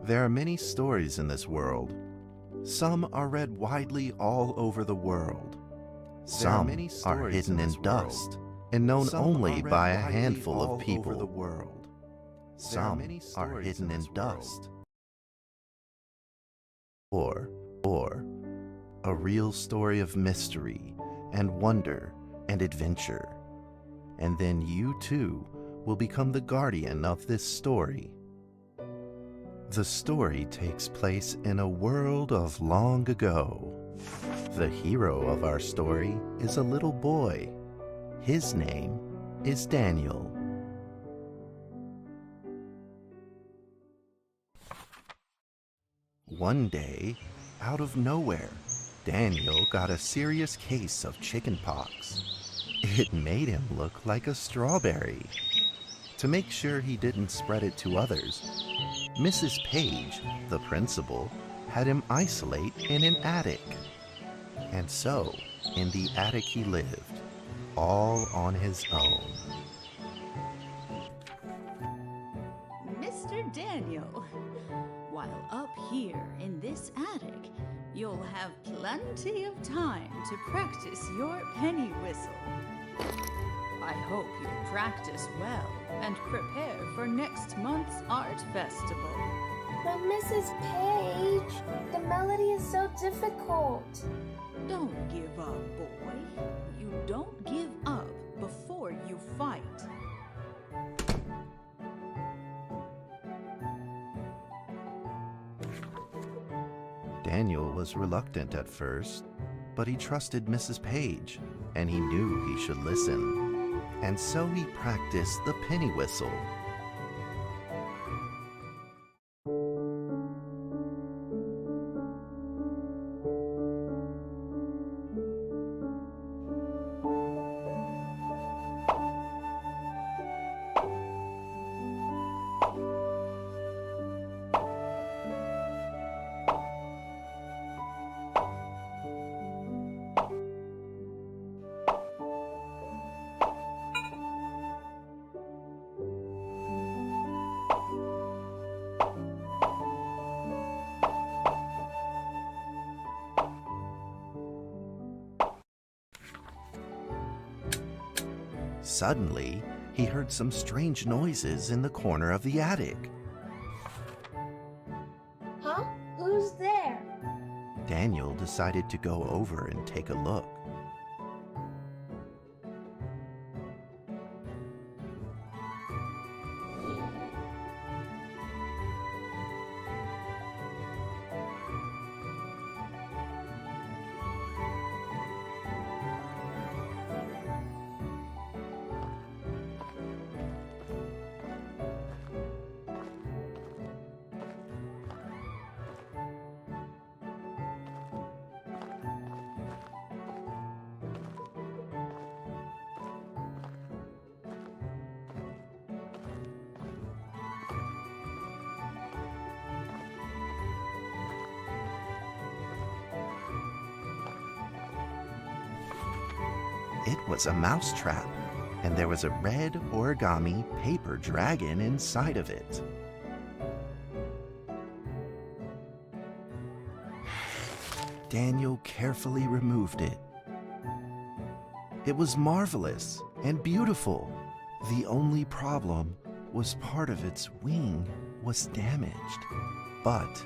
There are many stories in this world. Some are read widely all over the world. Some are hidden in dust and known only by a handful of people. Some are hidden in dust. Or a real story of mystery and wonder and adventure. And then you too will become the guardian of this story. The story takes place in a world of long ago. The hero of our story is a little boy. His name is Daniel. One day, out of nowhere, Daniel got a serious case of chickenpox. It made him look like a strawberry. To make sure he didn't spread it to others, Mrs. Page, the principal, had him isolate in an attic. And so, in the attic he lived, all on his own. Mr. Daniel, while up here in this attic, you'll have plenty of time to practice your penny whistle. I hope you practice well and prepare for next month's art festival. But Mrs. Page, the melody is so difficult. Don't give up, boy. You don't give up before you fight. Daniel was reluctant at first, but he trusted Mrs. Page, and he knew he should listen. And so he practiced the penny whistle. Suddenly, he heard some strange noises in the corner of the attic. Huh? Who's there? Daniel decided to go over and take a look. It was a mousetrap, and there was a red origami paper dragon inside of it. Daniel carefully removed it. It was marvelous and beautiful. The only problem was part of its wing was damaged, but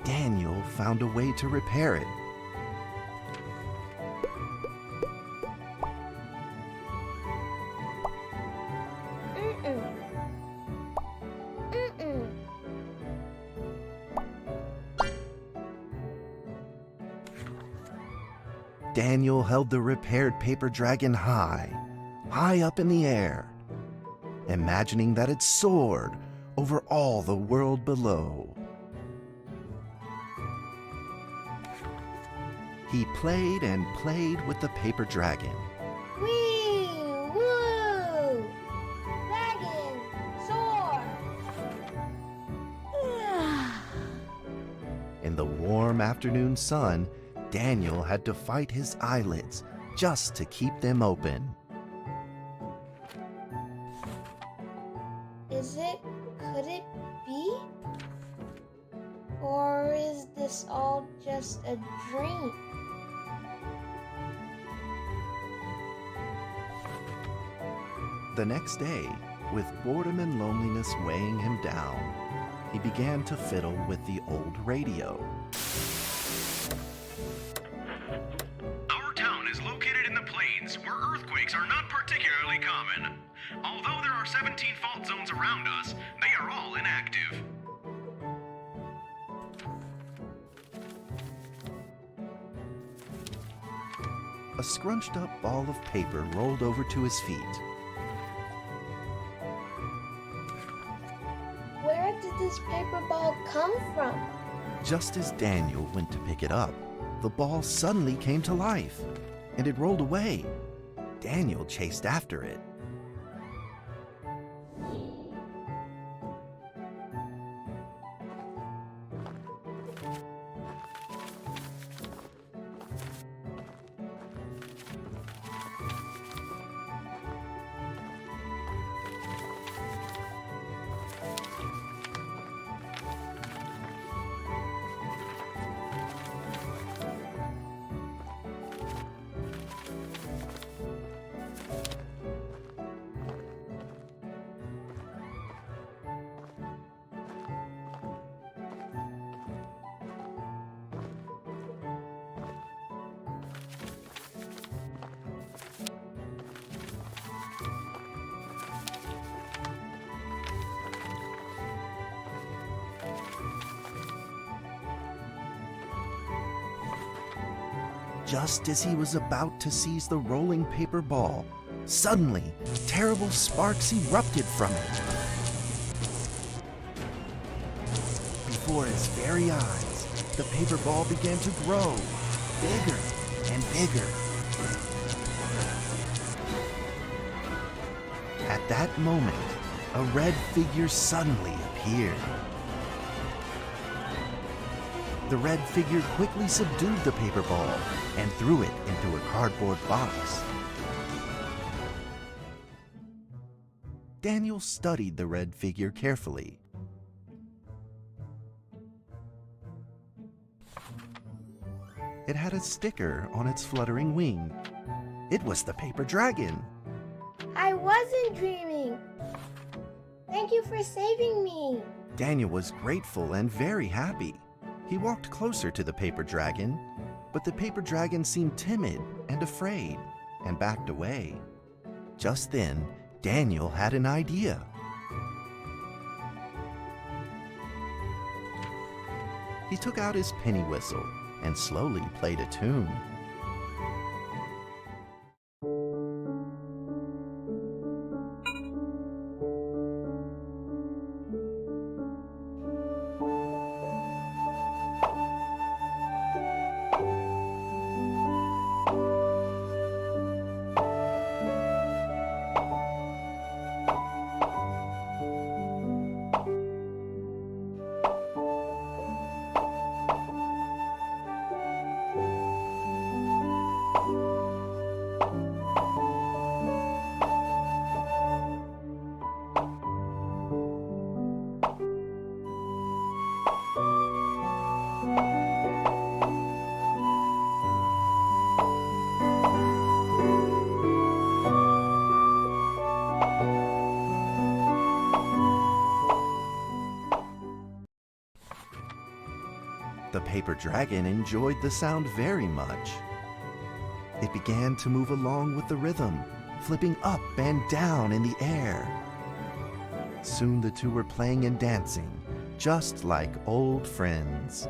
Daniel found a way to repair it. Daniel held the repaired paper dragon high up in the air, imagining that it soared over all the world below. He played and played with the paper dragon. Wee! Woo! Dragon! Soar! In the warm afternoon sun, Daniel had to fight his eyelids just to keep them open. Could it be? Or is this all just a dream? The next day, with boredom and loneliness weighing him down, he began to fiddle with the old radio. Our town is located in the plains, where earthquakes are not particularly common. Although there are 17 fault zones around us, they are all inactive. A scrunched up ball of paper rolled over to his feet. Where did this paper ball come from? Just as Daniel went to pick it up, the ball suddenly came to life, and it rolled away. Daniel chased after it. Just as he was about to seize the rolling paper ball, suddenly, terrible sparks erupted from it. Before his very eyes, the paper ball began to grow, bigger and bigger. At that moment, a red figure suddenly appeared. The red figure quickly subdued the paper ball and threw it into a cardboard box. Daniel studied the red figure carefully. It had a sticker on its fluttering wing. It was the paper dragon. I wasn't dreaming. Thank you for saving me. Daniel was grateful and very happy. He walked closer to the paper dragon, but the paper dragon seemed timid and afraid and backed away. Just then, Daniel had an idea. He took out his penny whistle and slowly played a tune. paper dragon enjoyed the sound very much. It began to move along with the rhythm, flipping up and down in the air. Soon the two were playing and dancing, just like old friends.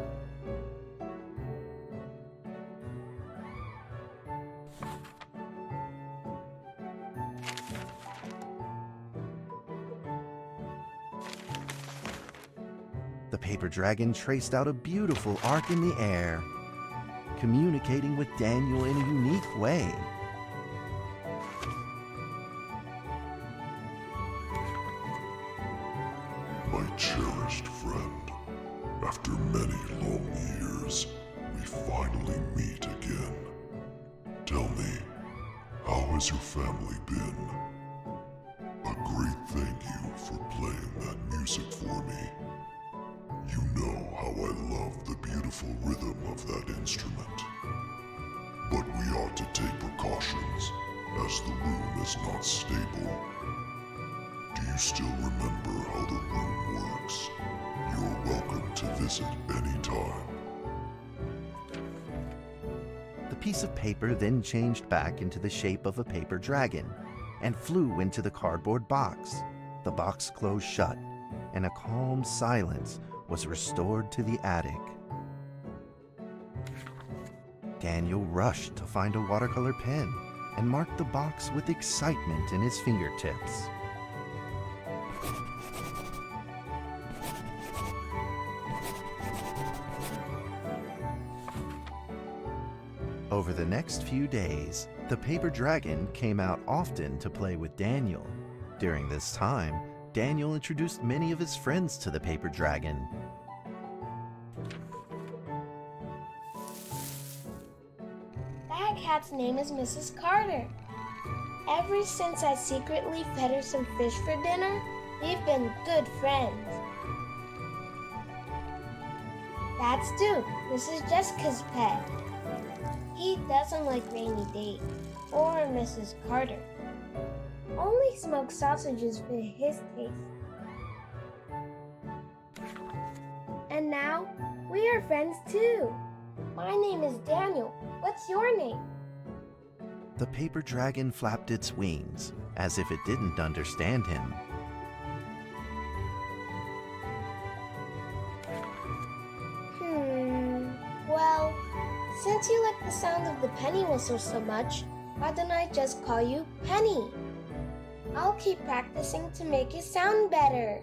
The paper dragon traced out a beautiful arc in the air, communicating with Daniel in a unique way. My cherished friend, after many long years, we finally meet again. Tell me, how has your family been? A great thank you for playing that music for me. You know how I love the beautiful rhythm of that instrument. But we ought to take precautions, as the room is not stable. Do you still remember how the room works? You're welcome to visit anytime. The piece of paper then changed back into the shape of a paper dragon and flew into the cardboard box. The box closed shut, and a calm silence was restored to the attic. Daniel rushed to find a watercolor pen and marked the box with excitement in his fingertips. Over the next few days, the paper dragon came out often to play with Daniel. During this time, Daniel introduced many of his friends to the paper dragon. That cat's name is Mrs. Carter. Ever since I secretly fed her some fish for dinner, we've been good friends. That's Duke, Mrs. Jessica's pet. He doesn't like rainy days or Mrs. Carter. Only smoked sausages fit his taste. And now, we are friends too. My name is Daniel. What's your name? The paper dragon flapped its wings, as if it didn't understand him. Well, since you like the sound of the penny whistle so much, why don't I just call you Penny? I'll keep practicing to make it sound better.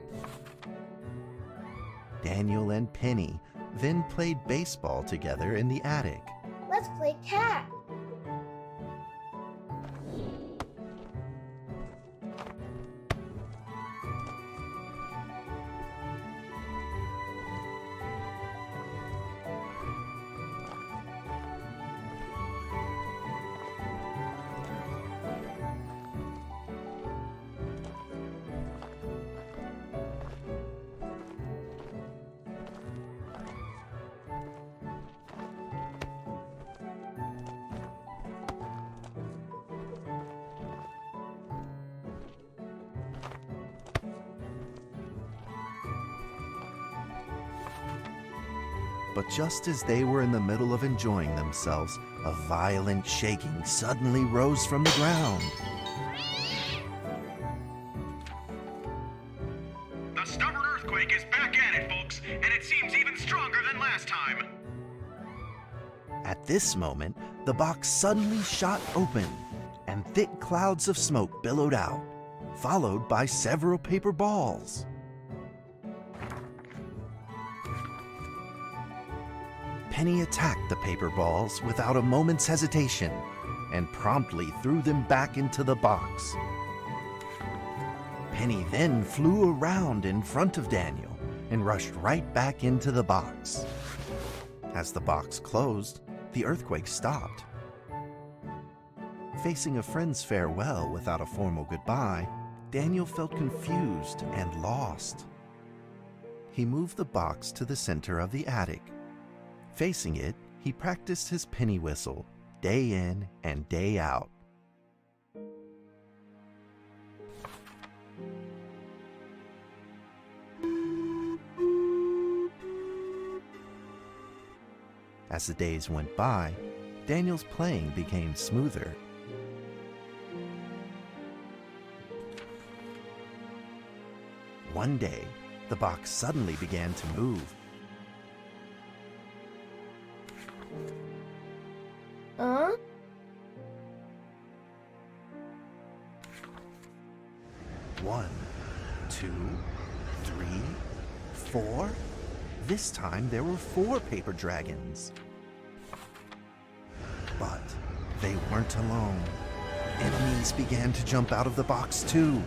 Daniel and Penny then played baseball together in the attic. Let's play cat. But just as they were in the middle of enjoying themselves, a violent shaking suddenly rose from the ground. The stubborn earthquake is back at it, folks, and it seems even stronger than last time. At this moment, the box suddenly shot open, and thick clouds of smoke billowed out, followed by several paper balls. Penny attacked the paper balls without a moment's hesitation and promptly threw them back into the box. Penny then flew around in front of Daniel and rushed right back into the box. As the box closed, the earthquake stopped. Facing a friend's farewell without a formal goodbye, Daniel felt confused and lost. He moved the box to the center of the attic. Facing it, he practiced his penny whistle day in and day out. As the days went by, Daniel's playing became smoother. One day, the box suddenly began to move. Huh? One, two, three, four. This time there were 4 paper dragons. But they weren't alone. Enemies began to jump out of the box too.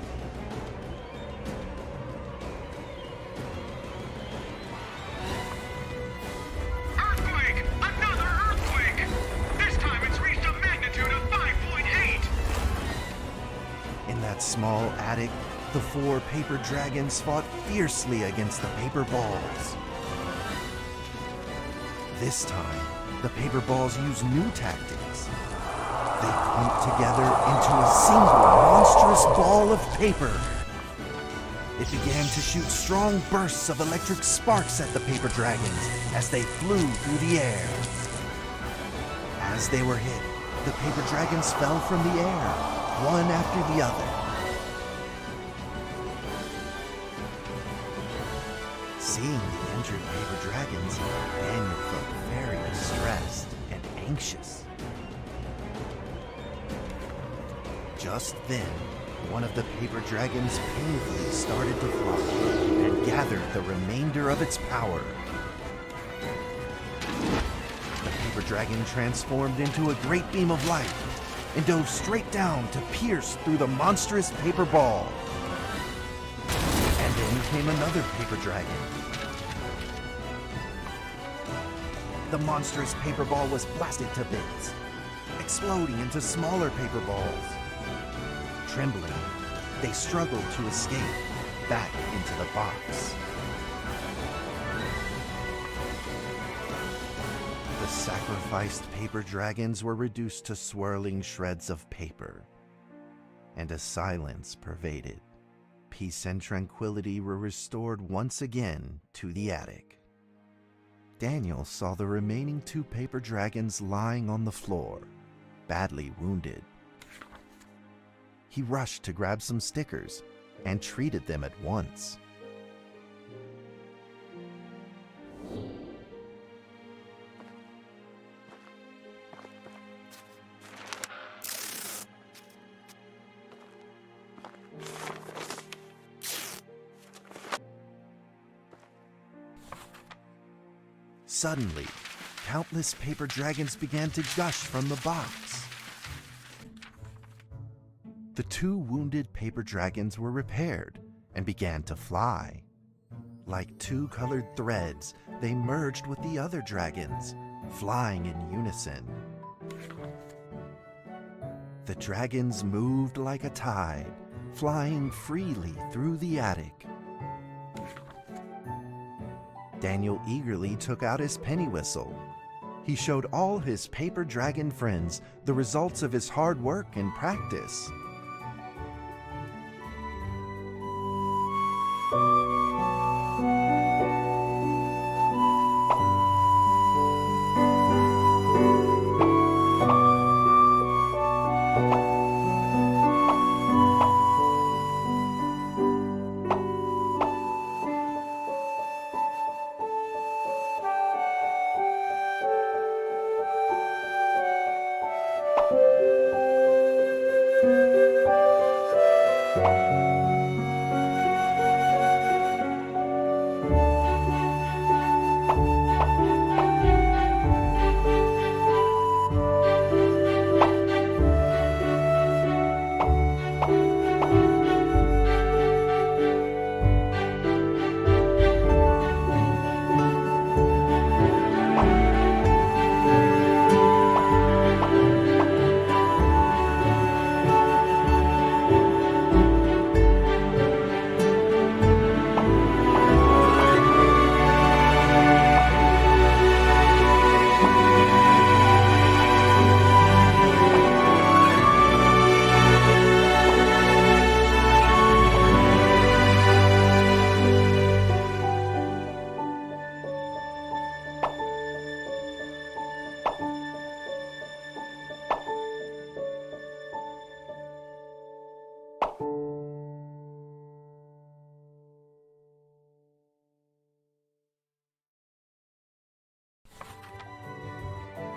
Earthquake! Another earthquake! This time it's reached a magnitude of 5.8! In that small attic, the 4 paper dragons fought fiercely against the paper balls. This time, the paper balls used new tactics. They clumped together into a single monstrous ball of paper. It began to shoot strong bursts of electric sparks at the paper dragons as they flew through the air. As they were hit, the paper dragons fell from the air, one after the other. Seeing the injured paper dragons, Daniel felt very distressed and anxious. Just then, one of the paper dragons painfully started to fly and gathered the remainder of its power. The paper dragon transformed into a great beam of light and dove straight down to pierce through the monstrous paper ball. And then came another paper dragon. The monstrous paper ball was blasted to bits, exploding into smaller paper balls. Trembling, they struggled to escape back into the box. The sacrificed paper dragons were reduced to swirling shreds of paper, and a silence pervaded. Peace and tranquility were restored once again to the attic. Daniel saw the remaining 2 paper dragons lying on the floor, badly wounded. He rushed to grab some stickers and treated them at once. Suddenly, countless paper dragons began to gush from the box. The 2 wounded paper dragons were repaired and began to fly. Like 2 colored threads, they merged with the other dragons, flying in unison. The dragons moved like a tide, flying freely through the attic. Daniel eagerly took out his penny whistle. He showed all his paper dragon friends the results of his hard work and practice.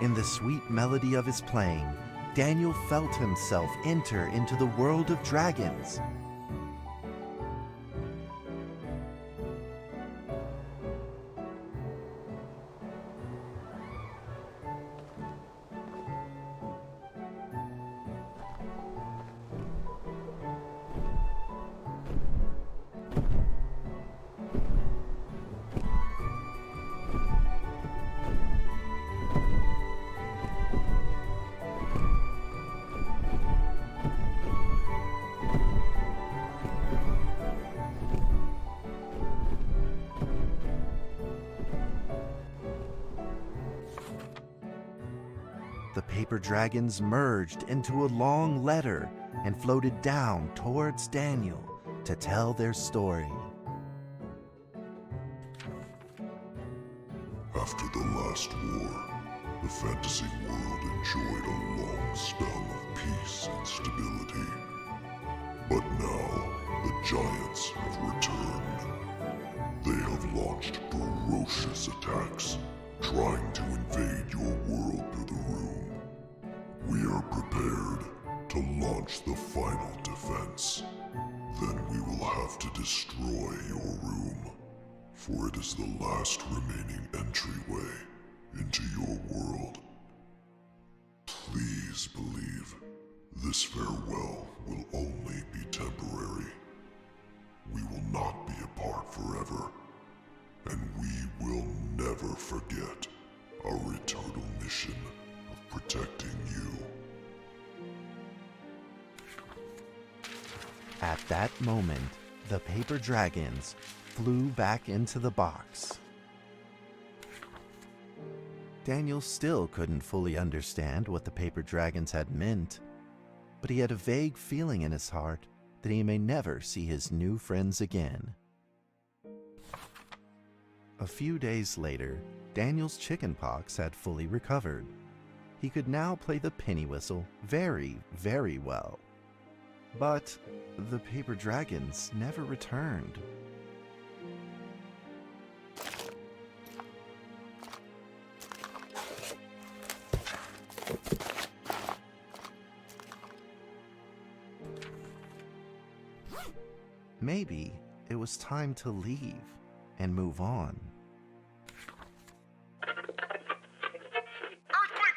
In the sweet melody of his playing, Daniel felt himself enter into the world of dragons. The paper dragons merged into a long letter and floated down towards Daniel to tell their story. After the last war, the fantasy world enjoyed a long spell of peace and stability. But now, the giants have returned. They have launched ferocious attacks, trying to invade your world through the room. We are prepared to launch the final defense. Then we will have to destroy your room, for it is the last remaining entryway into your world. Please believe this farewell will only be temporary. We will not be apart forever, and we will never forget our eternal mission of protecting you. At that moment, the paper dragons flew back into the box. Daniel still couldn't fully understand what the paper dragons had meant, but he had a vague feeling in his heart that he may never see his new friends again. A few days later, Daniel's chickenpox had fully recovered. He could now play the penny whistle very, very well. But the paper dragons never returned. Maybe it was time to leave and move on. Earthquake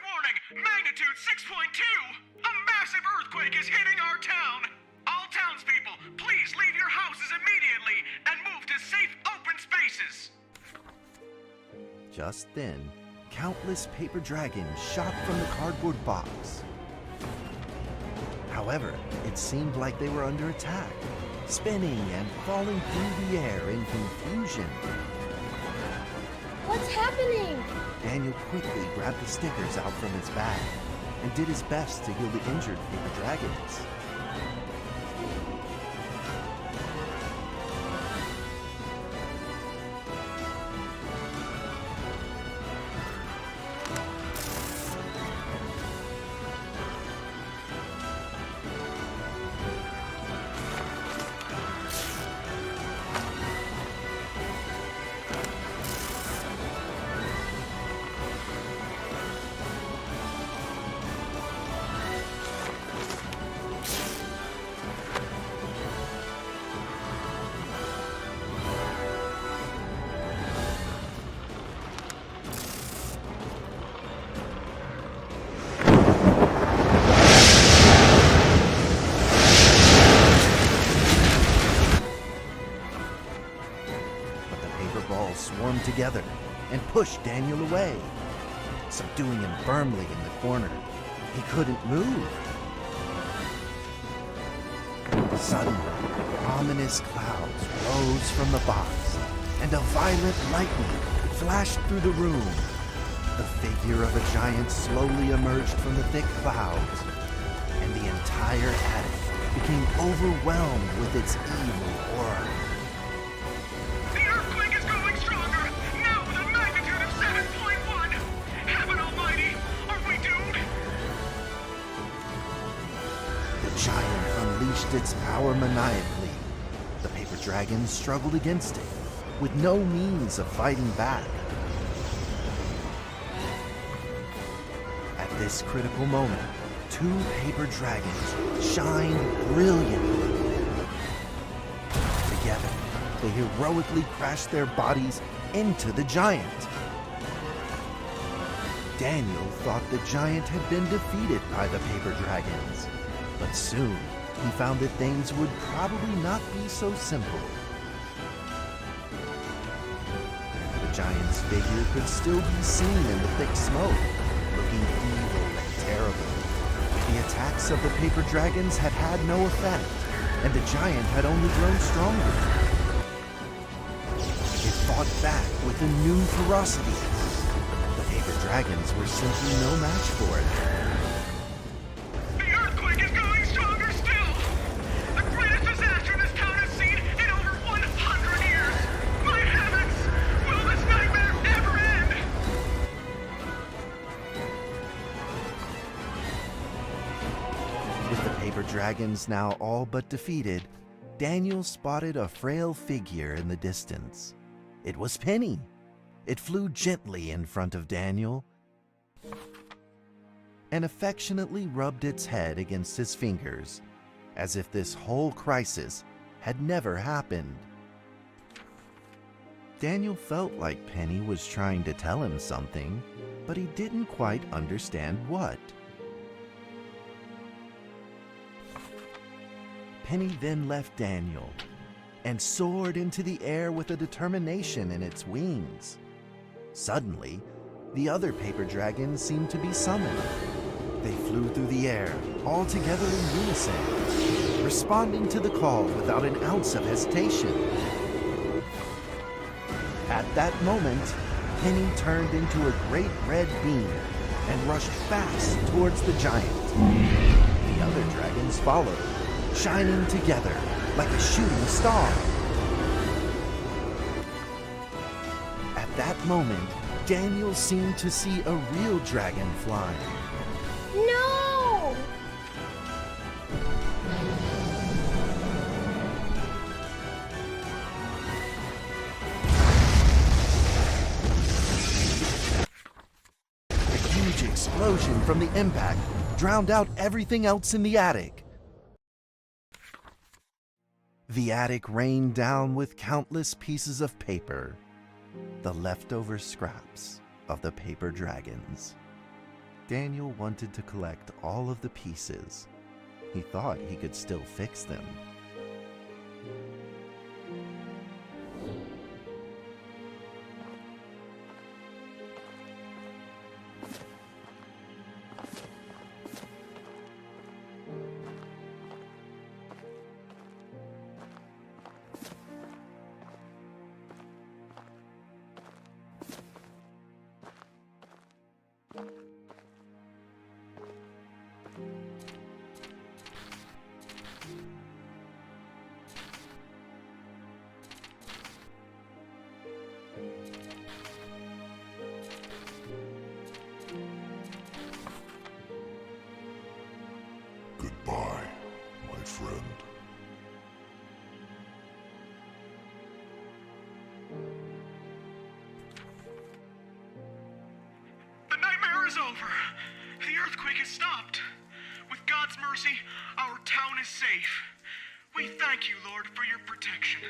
warning! Magnitude 6.2! A massive earthquake is hitting our town! All townspeople, please leave your houses immediately and move to safe open spaces! Just then, countless paper dragons shot from the cardboard box. However, it seemed like they were under attack, spinning and falling through the air in confusion. What's happening? Daniel quickly grabbed the stickers out from his bag and did his best to heal the injured paper dragons. Swarmed together and pushed Daniel away, subduing him firmly in the corner. He couldn't move. Suddenly, ominous clouds rose from the box, and a violent lightning flashed through the room. The figure of a giant slowly emerged from the thick clouds, and the entire attic became overwhelmed with its evil aura. The giant unleashed its power maniacally. The paper dragons struggled against it, with no means of fighting back. this critical moment, two paper dragons shined brilliantly. Together, they heroically crashed their bodies into the giant. Daniel thought the giant had been defeated by the paper dragons, but soon he found that things would probably not be so simple. The giant's figure could still be seen in the thick smoke, looking evil and terrible. The attacks of the paper dragons had had no effect, and the giant had only grown stronger. It fought back with a new ferocity. The paper dragons were simply no match for it. The earthquake is growing stronger still! The greatest disaster this town has seen in over 100 years! My heavens! Will this nightmare ever end? With the paper dragons now all but defeated, Daniel spotted a frail figure in the distance. It was Penny. It flew gently in front of Daniel and affectionately rubbed its head against his fingers, as if this whole crisis had never happened. Daniel felt like Penny was trying to tell him something, but he didn't quite understand what. Penny then left Daniel and soared into the air with a determination in its wings. Suddenly, the other paper dragons seemed to be summoned. They flew through the air, all together in unison, responding to the call without an ounce of hesitation. At that moment, Penny turned into a great red beam and rushed fast towards the giant. The other dragons followed, shining together like a shooting star. At that moment, Daniel seemed to see a real dragon flying. No! A huge explosion from the impact drowned out everything else in the attic. The attic rained down with countless pieces of paper, the leftover scraps of the paper dragons. Daniel wanted to collect all of the pieces. He thought he could still fix them. Goodbye, my friend. The nightmare is over. The earthquake has stopped. With God's mercy, our town is safe. We thank you, Lord, for your protection.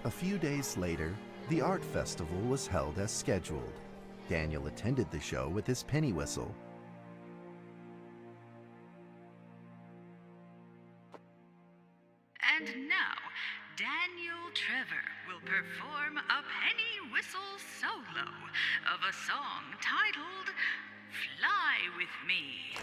A few days later, the art festival was held as scheduled. Daniel attended the show with his penny whistle. And now, Daniel Trevor will perform a penny whistle solo of a song titled Fly With Me.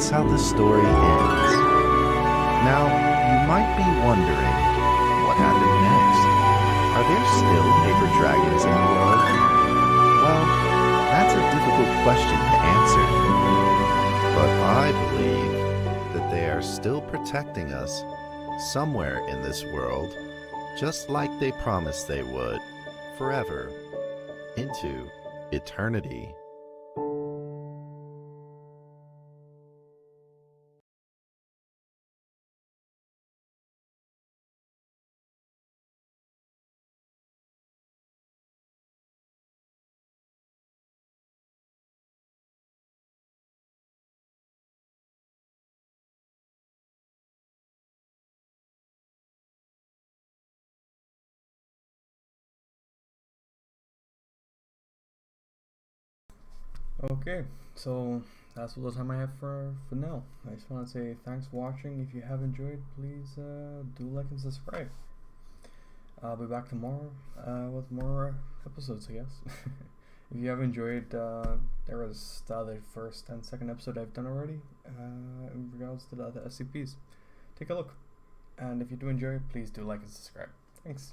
that's how the story ends. Now, you might be wondering, what happened next? Are there still paper dragons in the world? Well, that's a difficult question to answer. But I believe that they are still protecting us somewhere in this world, just like they promised they would, forever, into eternity. Okay, so that's all the time I have for now. I just want to say thanks for watching. If you have enjoyed, please do like and subscribe. I'll be back tomorrow with more episodes, I guess. If you have enjoyed, there was the other first and second episode I've done already in regards to the other SCPs. Take a look. And if you do enjoy, please do like and subscribe. Thanks.